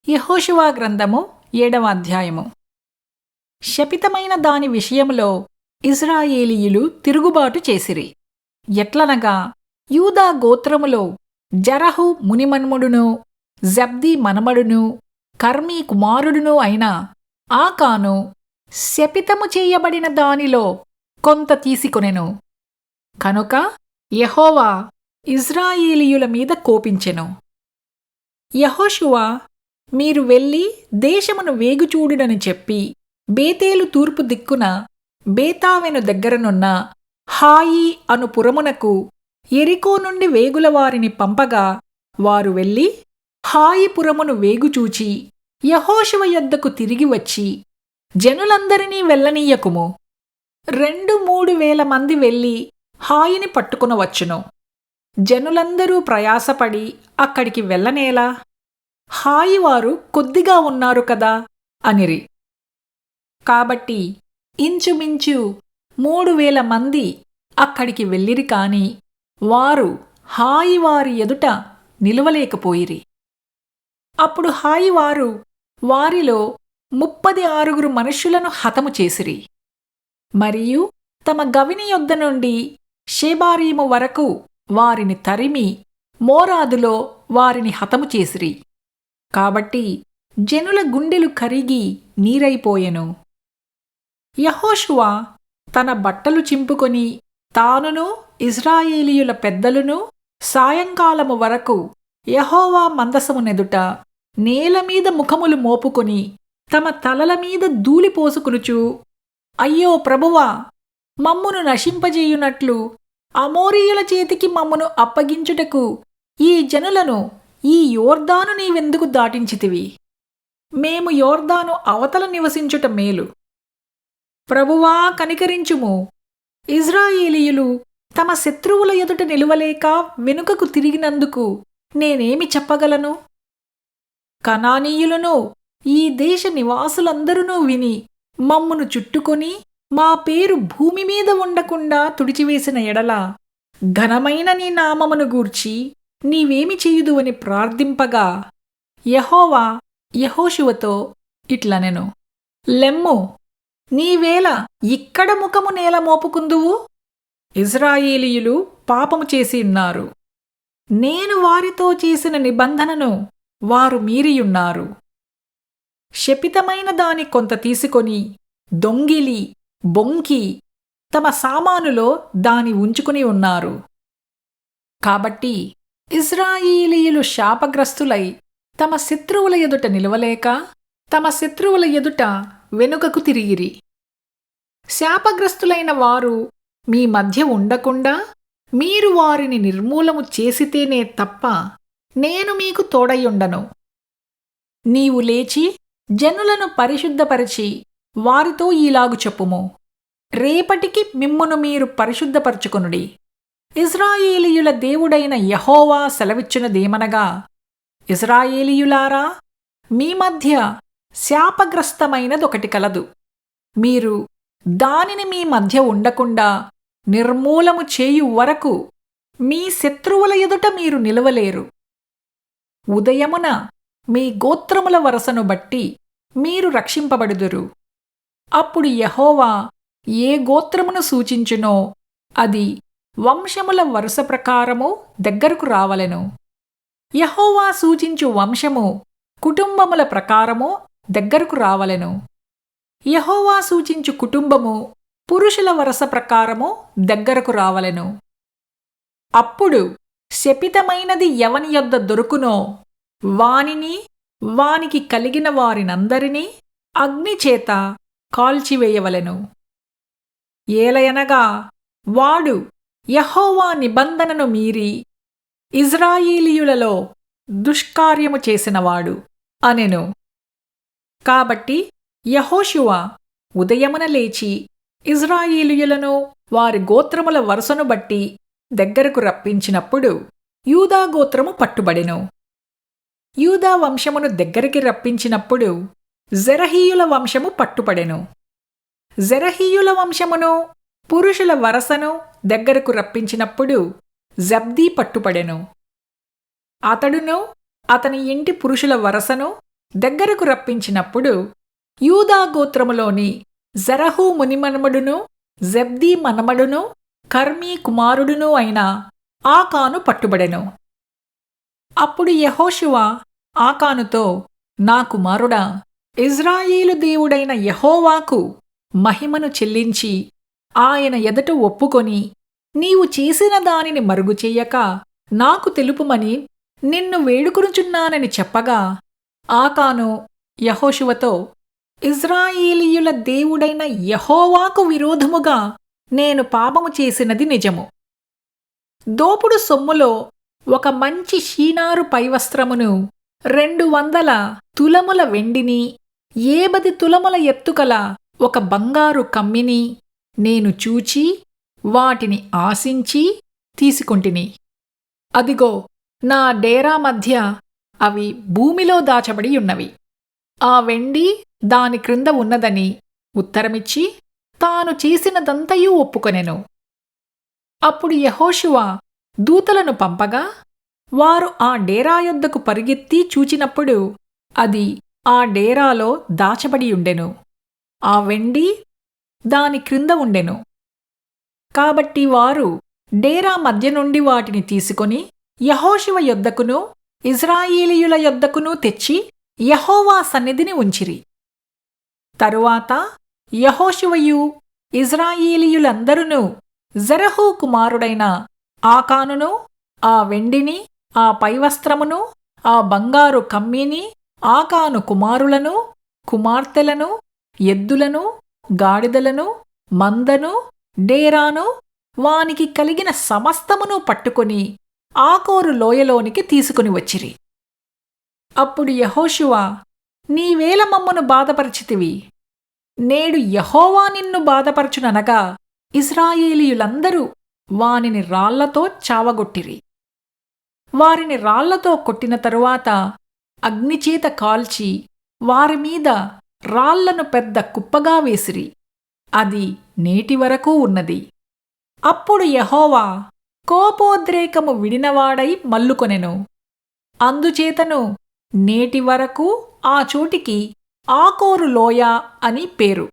యెహోషువ గ్రంథము 7వ అధ్యాయము. శపితమైన దాని విషయములో ఇశ్రాయేలీయులు తిరుగుబాటు చేసిరి. ఎట్లనగా యూదా గోత్రములో జరహు మునిమన్ముడును, జబ్ది మనమడును, కర్మీ కుమారుడును అయిన ఆకాను శపితము చేయబడిన దానిలో కొంత తీసుకొనెను. కనుక యెహోవా ఇశ్రాయేలీయుల మీద కోపించెను. యెహోషువ, మీరు వెళ్ళి దేశమును వేగుచూడుడని చెప్పి బేతేలు తూర్పు దిక్కున బేతావెను దగ్గరనున్న హాయి అను పురమునకు యెరికో నుండి వేగుల వారిని పంపగా, వారు వెళ్ళి హాయి పురమును వేగుచూచి యెహోషువ యొద్దకు తిరిగి వచ్చి, జనులందరినీ వెళ్ళనీయకుము, 2-3 వేల మంది వెళ్ళి హాయిని పట్టుకునవచ్చును. జనులందరూ ప్రయాసపడి అక్కడికి వెళ్ళనేలా? హాయివారు కొద్దిగా ఉన్నారు కదా అనిరి. కాబట్టి ఇంచుమించు 3,000 మంది అక్కడికి వెళ్ళిరి కాని వారు హాయివారి ఎదుట నిలువలేకపోయిరి. అప్పుడు హాయివారు వారిలో 36 మనుష్యులను హతము చేసిరి. మరియు తమ గవిని యొద్ద నుండి షేబారీము వరకు వారిని తరిమి మోరాదులో వారిని హతము చేసిరి. కాబట్టి జనుల గుండెలు కరిగి నీరైపోయెను. యెహోషువ తన బట్టలు చింపుకొని తానును ఇశ్రాయేలీయుల పెద్దలును సాయంకాలము వరకు యెహోవా మందసమునెదుట నేలమీద ముఖములు మోపుకొని తమ తలల మీద ధూళిపోసుకునుచు, అయ్యో ప్రభువా, మమ్మును నశింపజేయునట్లు అమోరీయుల చేతికి మమ్మును అప్పగించుటకు ఈ జనులను ఈ యోర్దాను నీవెందుకు దాటించితివి? మేము యోర్దాను అవతల నివసించుట మేలు. ప్రభువా, కనికరించుము. ఇశ్రాయేలీయులు తమ శత్రువుల ఎదుట నిలువలేక వెనుకకు తిరిగినందుకు నేనేమి చెప్పగలను? కనానీయులను ఈ దేశ నివాసులందరూ విని మమ్మును చుట్టుకొని మా పేరు భూమి మీద ఉండకుండా తుడిచివేసిన ఎడల ఘనమైన నీ నామమును గూర్చి నీవేమి చేయుదువని ప్రార్థింపగా, యెహోవా యెహోషువతో ఇట్లనెను, లెమ్ము, నీవేళ ఇక్కడ ముఖము నేల మోపుకుందువు? ఇశ్రాయేలీయులు పాపము చేసి ఉన్నారు. నేను వారితో చేసిన నిబంధనను వారు మీరియున్నారు. శపితమైన దాని కొంత తీసుకొని దొంగిలి బొంకి తమ సామానులో దాని ఉంచుకుని ఉన్నారు. కాబట్టి ఇశ్రాయేలీయులు శాపగ్రస్తులై తమ శత్రువుల ఎదుట నిలవలేక తమ శత్రువుల ఎదుట వెనుకకు తిరిగిరి. శాపగ్రస్తులైన వారు మీ మధ్య ఉండకుండా మీరు వారిని నిర్మూలము చేసితేనే తప్ప నేను మీకు తోడయుండను. నీవు లేచి జనులను పరిశుద్ధపరచి వారితో ఈలాగు చెప్పుము, రేపటికి మిమ్మును మీరు పరిశుద్ధపరచుకొనుడి. ఇశ్రాయేలీయుల దేవుడైన యెహోవా సెలవిచ్చినదేమనగా, ఇశ్రాయేలీయులారా, మీ మధ్య శాపగ్రస్తమైనదొకటి కలదు. మీరు దానిని మీ మధ్య ఉండకుండా నిర్మూలము చేయు వరకు మీ శత్రువుల ఎదుట మీరు నిలవలేరు. ఉదయమున మీ గోత్రముల వరసను బట్టి మీరు రక్షింపబడుదురు. అప్పుడు యెహోవా ఏ గోత్రమును సూచించునో అది వంశముల వరుస ప్రకారము దగ్గరకు రావలెను. యెహోవా సూచించు వంశము కుటుంబముల ప్రకారము దగ్గరకు రావలెను. యెహోవా సూచించు కుటుంబము పురుషుల వరస ప్రకారము దగ్గరకు రావలెను. అప్పుడు శపితమైనది ఎవని యొద్ద దొరుకునో వానిని వానికి కలిగిన వారినందరినీ అగ్నిచేత కాల్చివేయవలెను. ఏలయనగా వాడు యెహోవా నిబంధనను మీరి ఇశ్రాయేలీయులలో దుష్కార్యము చేసినవాడు అనెను. కాబట్టి యెహోషువ ఉదయమున లేచి ఇశ్రాయేలీయులను వారి గోత్రముల వరుసను బట్టి దగ్గరకు రప్పించినప్పుడు యూదా గోత్రము పట్టుబడెను. యూదా వంశమును దగ్గరికి రప్పించినప్పుడు జెరహీయుల వంశము పట్టుపడెను. జెరహీయుల వంశమును పురుషుల వరసను దగ్గరకు రప్పించినప్పుడు జబ్దీ పట్టుపడెను. అతడును అతని ఇంటి పురుషుల వరసను దగ్గరకు రప్పించినప్పుడు యూదా గోత్రములోని జరహు మునిమనమడును జబ్దీ మనమడును కర్మీ కుమారుడును అయిన ఆకాను పట్టుబడెను. అప్పుడు యెహోషువ ఆకానుతో, నా కుమారుడా, ఇజ్రాయేలు దేవుడైన యెహోవాకు మహిమను చెల్లించి ఆయన ఎదుట ఒప్పుకొని నీవు చేసిన దానిని మరుగుచెయ్యక నాకు తెలుపుమని నిన్ను వేడుకొనుచున్నానని చెప్పగా, ఆకాను యెహోషువతో, ఇజ్రాయేలీయుల దేవుడైన యెహోవాకు విరోధముగా నేను పాపము చేసినది నిజము. దోపుడు సొమ్ములో ఒక మంచి షీనారు పైవస్త్రమును 200 తులముల వెండిని 70 తులముల ఎత్తుకల ఒక బంగారు కమ్మిని నేను చూచి వాటిని ఆశించి తీసుకొంటిని. అదిగో, నా డేరా మధ్య అవి భూమిలో దాచబడి ఉన్నవి. ఆ వెండి దాని క్రింద ఉన్నదని ఉత్తరమిచ్చి తాను చేసినదంతయూ ఒప్పుకొనెను. అప్పుడు యెహోషువ దూతలను పంపగా వారు ఆ డేరా యొద్దకు పరుగెత్తి చూచినప్పుడు అది ఆ డేరాలో దాచబడియుండెను. ఆ వెండి దాని క్రింద ఉండెను. కాబట్టి వారు డేరా మధ్య నుండి వాటిని తీసుకొని యెహోషువ యొద్దకును ఇజ్రాయేలీయుల యొద్దకును తెచ్చి యెహోవా సన్నిధిని ఉంచిరి. తరువాత యెహోషువయు ఇజ్రాయేలీయులందరును జరహు కుమారుడైన ఆకానును ఆ వెండిని, ఆ పైవస్త్రమును, ఆ బంగారు కమ్మీని, ఆకాను కుమారులను, కుమార్తెలను, ఎద్దులను, గాడిదలను, మందను, డేరాను, వానికి కలిగిన సమస్తమును పట్టుకొని ఆకోరు లోయలోనికి తీసుకుని వచ్చిరి. అప్పుడు యెహోషువ, నీవేల మమ్మను బాధపరచితివి? నేడు యెహోవా నిన్ను బాధపరచుననగా ఇశ్రాయేలీయులందరూ వానిని రాళ్లతో చావగొట్టిరి. వారిని రాళ్లతో కొట్టిన తరువాత అగ్నిచేత కాల్చి వారిమీద రాళ్లను పెద్ద కుప్పగా వేసిరి. అది నేటివరకూ ఉన్నది. అప్పుడు యెహోవా కోపోద్రేకము విడినవాడై మల్లుకొనెను. అందుచేతను నేటివరకూ ఆ చోటికి ఆకోరు లోయ అని పేరు.